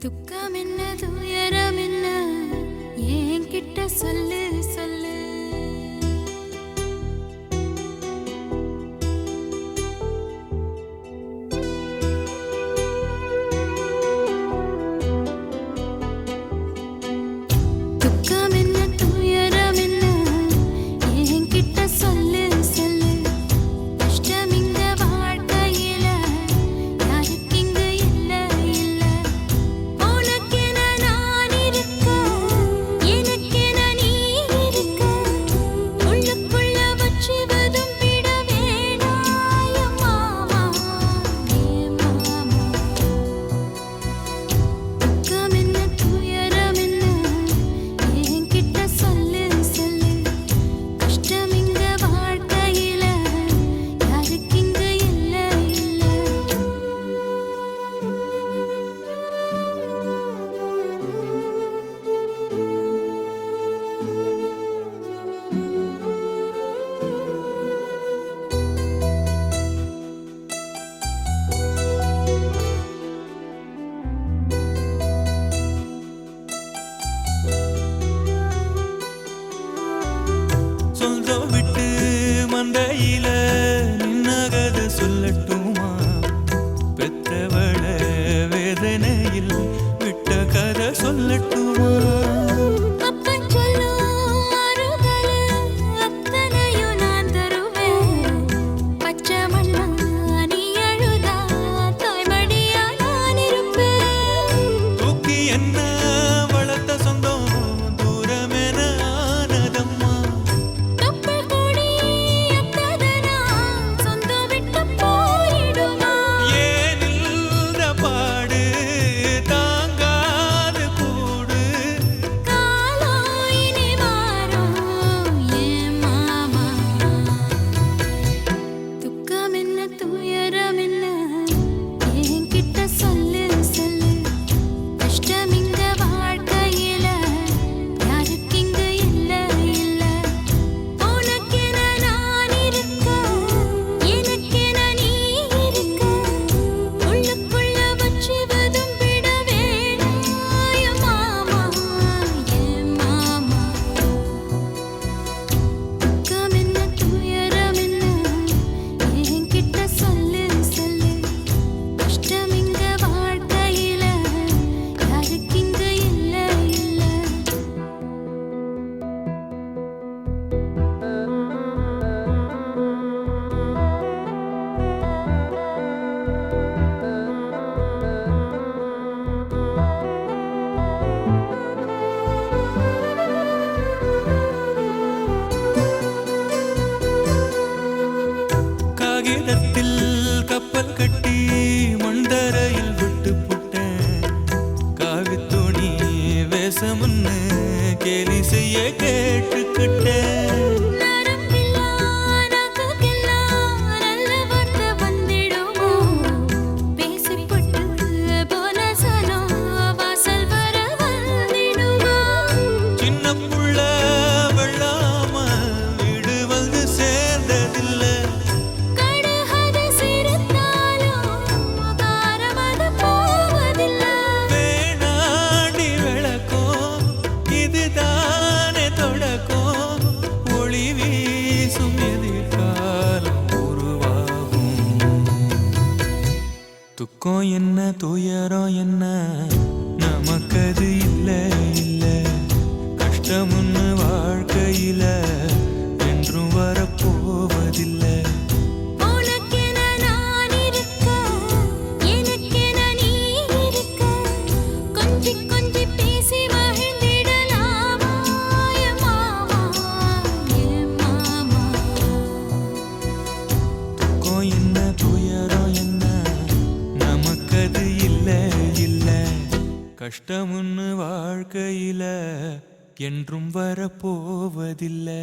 துக்கம் என்ன துயரம் என்ன என்கிட்ட சொல்லு சொல்லு. துக்கம் என்ன துயரம் என்ன என்கிட்ட சொல்லு சொல்லு. கஷ்டம் இங்க வாழ்க்கையில யாருக்கு இங்க இல்ல இல்ல. உனக்கென நான் இருக்க எனக்கென நீ இருக்க. உள்ளுக்குள்ள வச்சுவதும் விட வேணாய மாமா ஏ மாமா. துக்கம் என்ன துயரம் என்ன என்கிட்ட சொல்லு சொல்லு. கஷ்டம் இங்க வாழ்க்கையில யாருக்கு இங்க இல்ல இல்ல. சொந்தம் விட்டு மந்தையில நின்னகத சொல்லட்டுமா? பெத்தவள வேதனையில் விட்ட கதை சொல்லட்டுமா? அப்பன் சொல்லும் ஆறுதல் அத்தனையும் நான் தருவேன். பச்சை மண்ணா நீ அழுதா தாய்மடியா நான் இருப்பேன். தூக்கி என்ன வளர்த்த சொந்தம் தூரமென ஆனதம்மா. தொப்புள் கொடி அத்ததனா சொந்தம் விட்டு போயிடுமா? ஏன் இந்த பாடு தாங்காது கூடு. காலம் இனி மாறும் ஏன் மாமா. துக்கம் என்ன துயரம் என்ன என்கிட்ட சொல்லு சொல்லு. கஷ்டம் இங்க வாழ்க்கையில யாருக்கு இங்க இல்ல இல்ல. உனக்கென நான் இருக்க எனக்கென நீ இருக்க. உள்ளுக்குள்ள வச்சுவதும் விட வேணாய மாமா ஏ மாமா. துக்கம் என்ன துயரம் என்ன என்கிட்ட சொல்லு சொல்லு. கஷ்டம் இங்க வாழ்க்கையில யாருக்கு இங்க இல்ல இல்ல. காகிதத்தில் கப்பல் கட்டி மண்டரையில் விட்டு புட்டேன். காவித்துணி வேஷமுன்னு கேலி செய்ய கேட்டுக்கிட்டேன். நரம்பில்லா நாக்குக்கெல்லாம் நல்ல வார்த்தை வந்திடுமோ? பேசிப்பட்டு போன சனம் வாசல் வர வந்திடுமோ? சின்ன புள்ள வெள்ளாம வீடு வந்து சேர்ந்ததில்ல. கடுகது சிரித்தாலும் காரமது போவதில்ல. வேணாடி விளக்கம் இதுதானே தொடக்கம். ஒளி வீசும் எதிர்காலம் உருவாகும். துக்கம் என்ன துயரம் என்ன நமக்கது இல்ல இல்ல. கஷ்டம்னு வாழ்க்கையில என்றும் வரப்போவதில்லை. உனக்கென நான் இருக்க எனக்கென நீ இருக்க. கொஞ்சி கொஞ்சி பேசி மகிழ்ந்திடலாமா ஏ மாமா ஏ மாமா. துக்கம் என்ன துயரம் என்ன நமக்கது இல்ல இல்ல. கஷ்டம்னு வாழ்க்கையில என்றும் வரப்போவதில்லை.